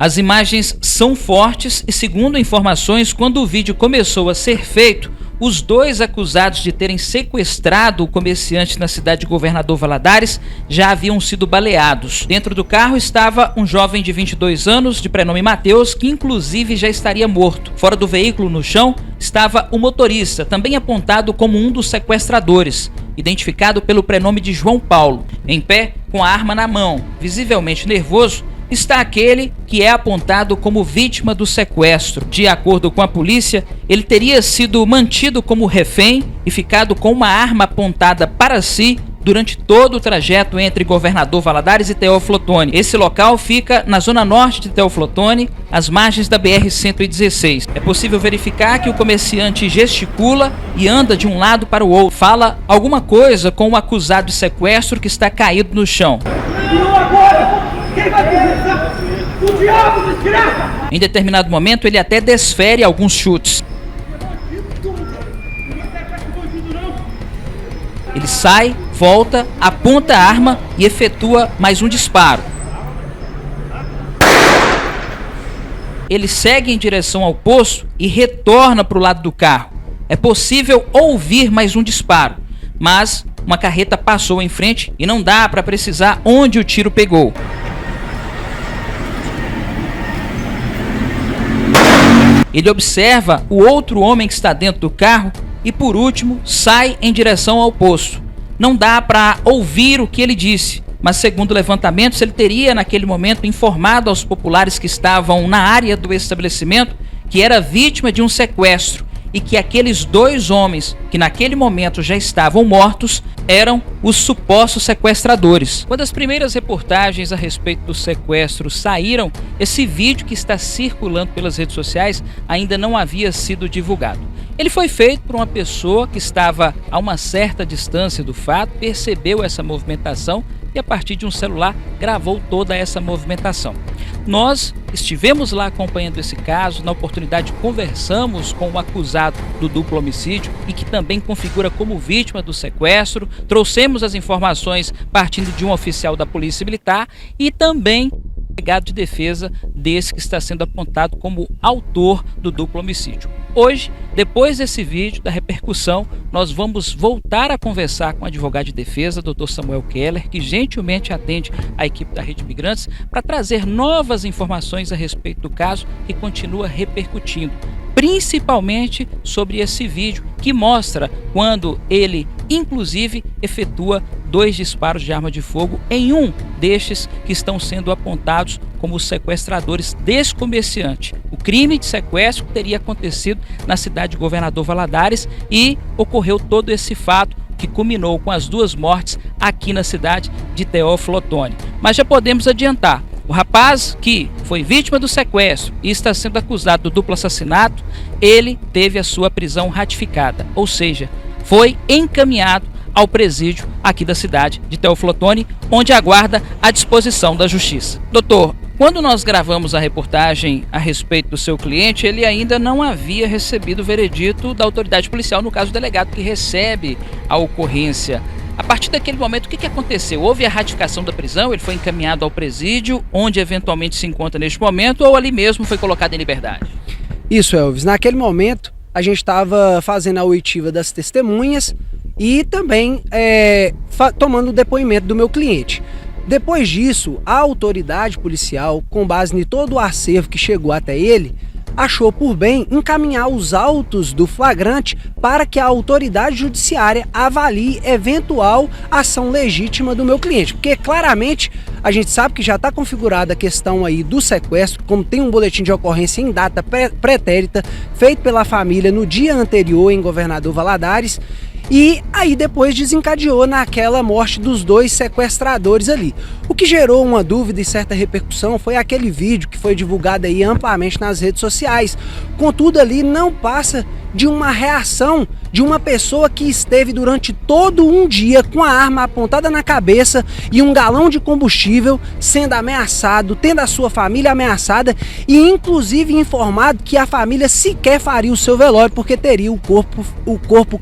As imagens são fortes e, segundo informações, quando o vídeo começou a ser feito, os dois acusados de terem sequestrado o comerciante na cidade de Governador Valadares já haviam sido baleados. Dentro do carro estava um jovem de 22 anos, de prenome Mateus, que inclusive já estaria morto. Fora do veículo, no chão, estava o motorista, também apontado como um dos sequestradores, identificado pelo prenome de João Paulo. Em pé, com a arma na mão, visivelmente nervoso, está aquele que é apontado como vítima do sequestro. De acordo com a polícia, ele teria sido mantido como refém e ficado com uma arma apontada para si durante todo o trajeto entre Governador Valadares e Teófilo Otoni. Esse local fica na zona norte de Teófilo Otoni, às margens da BR-116. É possível verificar que o comerciante gesticula e anda de um lado para o outro. Fala alguma coisa com o acusado de sequestro que está caído no chão. Quem vai começar? O diabo, desgraça! Em determinado momento, ele até desfere alguns chutes. Ele sai, volta, aponta a arma e efetua mais um disparo. Ele segue em direção ao poço e retorna para o lado do carro. É possível ouvir mais um disparo, mas uma carreta passou em frente e não dá para precisar onde o tiro pegou. Ele observa o outro homem que está dentro do carro e, por último, sai em direção ao poço. Não dá para ouvir o que ele disse, mas, segundo levantamentos, ele teria, naquele momento, informado aos populares que estavam na área do estabelecimento que era vítima de um sequestro e que aqueles dois homens, que naquele momento já estavam mortos, eram os supostos sequestradores. Quando as primeiras reportagens a respeito do sequestro saíram, esse vídeo que está circulando pelas redes sociais ainda não havia sido divulgado. Ele foi feito por uma pessoa que estava a uma certa distância do fato, percebeu essa movimentação e, a partir de um celular, gravou toda essa movimentação. Nós estivemos lá acompanhando esse caso, na oportunidade conversamos com o acusado do duplo homicídio e que também configura como vítima do sequestro, trouxemos as informações partindo de um oficial da Polícia Militar e também delegado de defesa desse que está sendo apontado como autor do duplo homicídio. Hoje, depois desse vídeo, da repercussão, nós vamos voltar a conversar com o advogado de defesa, Dr. Samuel Keller, que gentilmente atende a equipe da Rede Imigrantes, para trazer novas informações a respeito do caso que continua repercutindo, principalmente sobre esse vídeo que mostra quando ele, inclusive, efetua 2 disparos de arma de fogo em um destes que estão sendo apontados como os sequestradores desse comerciante. O crime de sequestro teria acontecido na cidade de Governador Valadares e ocorreu todo esse fato que culminou com as 2 mortes aqui na cidade de Teófilo Otoni. Mas já podemos adiantar, o rapaz que foi vítima do sequestro e está sendo acusado do duplo assassinato, ele teve a sua prisão ratificada, ou seja, foi encaminhado ao presídio aqui da cidade de Teófilo Otoni, onde aguarda a disposição da justiça. Doutor, quando nós gravamos a reportagem a respeito do seu cliente, ele ainda não havia recebido o veredito da autoridade policial, no caso o delegado que recebe a ocorrência. A partir daquele momento, o que aconteceu? Houve a ratificação da prisão, ele foi encaminhado ao presídio, onde eventualmente se encontra neste momento, ou ali mesmo foi colocado em liberdade? Isso, Elvis. Naquele momento, a gente estava fazendo a oitiva das testemunhas e também tomando o depoimento do meu cliente. Depois disso, a autoridade policial, com base em todo o acervo que chegou até ele, achou por bem encaminhar os autos do flagrante para que a autoridade judiciária avalie eventual ação legítima do meu cliente, porque claramente a gente sabe que já está configurada a questão aí do sequestro, como tem um boletim de ocorrência em data pretérita feito pela família no dia anterior em Governador Valadares. E aí depois desencadeou naquela morte dos 2 sequestradores ali. O que gerou uma dúvida e certa repercussão foi aquele vídeo que foi divulgado aí amplamente nas redes sociais. Contudo, ali não passa de uma reação de uma pessoa que esteve durante todo um dia com a arma apontada na cabeça e um galão de combustível, sendo ameaçado, tendo a sua família ameaçada e inclusive informado que a família sequer faria o seu velório porque teria o corpo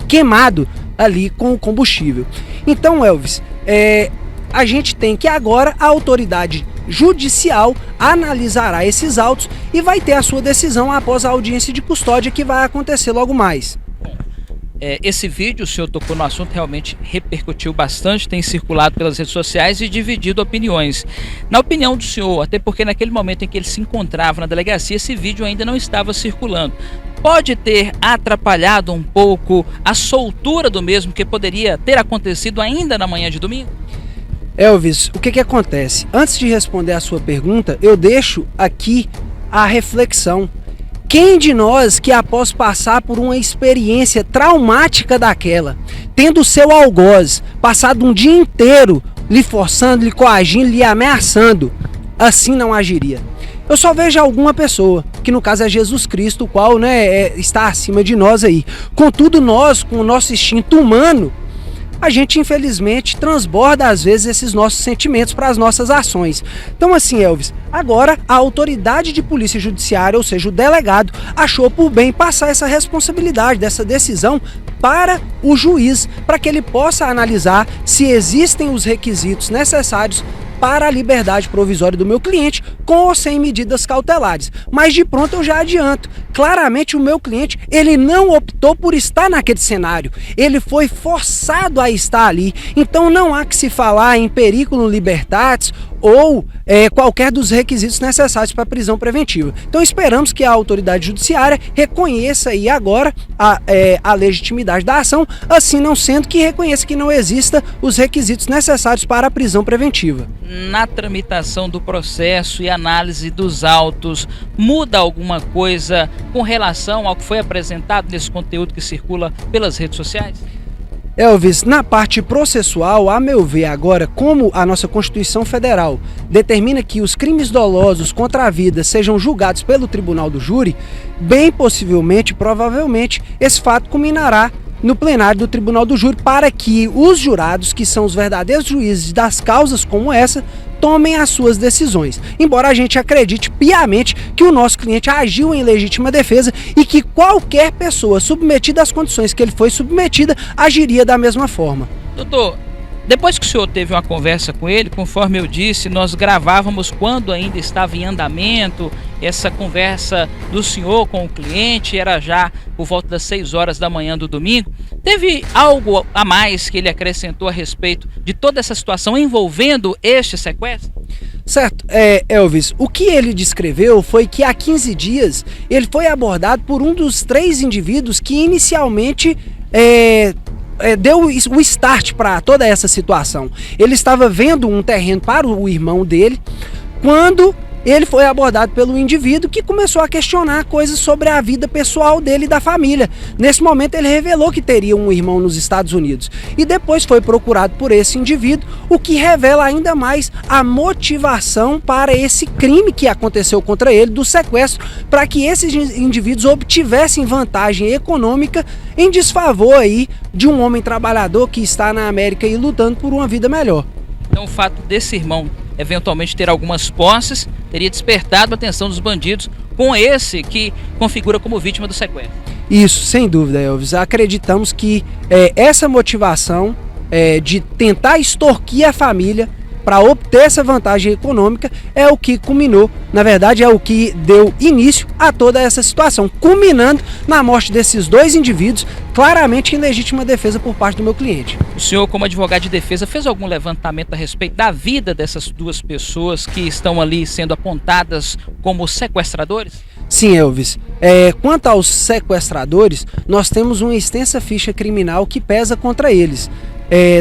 queimado ali com o combustível. Então, Elvis, a gente tem que agora a autoridade judicial analisará esses autos e vai ter a sua decisão após a audiência de custódia que vai acontecer logo mais. Esse vídeo, o senhor tocou no assunto, realmente repercutiu bastante, tem circulado pelas redes sociais e dividido opiniões. Na opinião do senhor, até porque naquele momento em que ele se encontrava na delegacia, esse vídeo ainda não estava circulando, pode ter atrapalhado um pouco a soltura do mesmo, que poderia ter acontecido ainda na manhã de domingo? Elvis, o que acontece? Antes de responder a sua pergunta, eu deixo aqui a reflexão. Quem de nós que após passar por uma experiência traumática daquela, tendo o seu algoz, passado um dia inteiro lhe forçando, lhe coagindo, lhe ameaçando, assim não agiria? Eu só vejo alguma pessoa, que no caso é Jesus Cristo, o qual está acima de nós aí. Contudo, nós, com o nosso instinto humano, a gente infelizmente transborda às vezes esses nossos sentimentos para as nossas ações. Então assim, Elvis, agora a autoridade de polícia judiciária, ou seja, o delegado, achou por bem passar essa responsabilidade dessa decisão para o juiz, para que ele possa analisar se existem os requisitos necessários para a liberdade provisória do meu cliente, com ou sem medidas cautelares. Mas de pronto eu já adianto, claramente o meu cliente, ele não optou por estar naquele cenário, ele foi forçado a estar ali. Então não há que se falar em periculum libertatis ou qualquer dos requisitos necessários para a prisão preventiva. Então esperamos que a autoridade judiciária reconheça aí agora a legitimidade da ação, assim não sendo que reconheça que não exista os requisitos necessários para a prisão preventiva. Na tramitação do processo e análise dos autos, muda alguma coisa com relação ao que foi apresentado nesse conteúdo que circula pelas redes sociais? Elvis, na parte processual, a meu ver agora, como a nossa Constituição Federal determina que os crimes dolosos contra a vida sejam julgados pelo tribunal do júri, bem possivelmente, provavelmente, esse fato culminará no plenário do tribunal do júri para que os jurados, que são os verdadeiros juízes das causas como essa, tomem as suas decisões. Embora a gente acredite piamente que o nosso cliente agiu em legítima defesa e que qualquer pessoa submetida às condições que ele foi submetida agiria da mesma forma. Doutor, depois que o senhor teve uma conversa com ele, conforme eu disse, nós gravávamos quando ainda estava em andamento essa conversa do senhor com o cliente, era já por volta das 6 horas da manhã do domingo. Teve algo a mais que ele acrescentou a respeito de toda essa situação envolvendo este sequestro? Certo, Elvis, o que ele descreveu foi que há 15 dias ele foi abordado por um dos 3 indivíduos que inicialmente deu o start para toda essa situação. Ele estava vendo um terreno para o irmão dele quando ele foi abordado pelo indivíduo que começou a questionar coisas sobre a vida pessoal dele e da família. Nesse momento ele revelou que teria um irmão nos Estados Unidos e depois foi procurado por esse indivíduo, o que revela ainda mais a motivação para esse crime que aconteceu contra ele, do sequestro, para que esses indivíduos obtivessem vantagem econômica em desfavor aí de um homem trabalhador que está na América e lutando por uma vida melhor. Então o fato desse irmão eventualmente ter algumas posses teria despertado a atenção dos bandidos com esse que configura como vítima do sequestro. Isso, sem dúvida, Elvis. Acreditamos que essa motivação de tentar extorquir a família para obter essa vantagem econômica é o que culminou, na verdade é o que deu início a toda essa situação, culminando na morte desses 2 indivíduos, claramente em legítima defesa por parte do meu cliente. O senhor, como advogado de defesa, fez algum levantamento a respeito da vida dessas 2 pessoas que estão ali sendo apontadas como sequestradores? Sim, Elvis. Quanto aos sequestradores, nós temos uma extensa ficha criminal que pesa contra eles.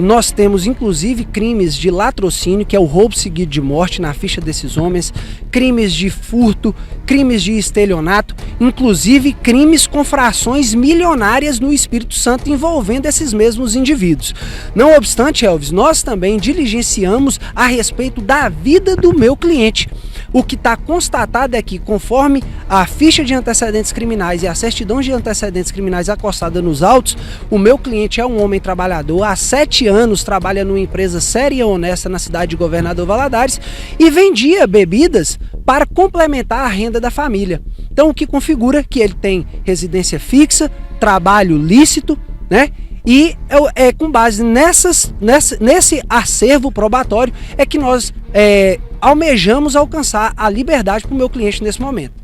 Nós temos inclusive crimes de latrocínio, que é o roubo seguido de morte na ficha desses homens, crimes de furto, crimes de estelionato, inclusive crimes com frações milionárias no Espírito Santo envolvendo esses mesmos indivíduos. Não obstante, Elvis, nós também diligenciamos a respeito da vida do meu cliente. O que está constatado é que, conforme a ficha de antecedentes criminais e a certidão de antecedentes criminais acostada nos autos, o meu cliente é um homem trabalhador, há 7 anos trabalha numa empresa séria e honesta na cidade de Governador Valadares e vendia bebidas para complementar a renda da família. Então, o que configura que ele tem residência fixa, trabalho lícito, né? E com base nesse acervo probatório é que nós almejamos alcançar a liberdade para o meu cliente nesse momento.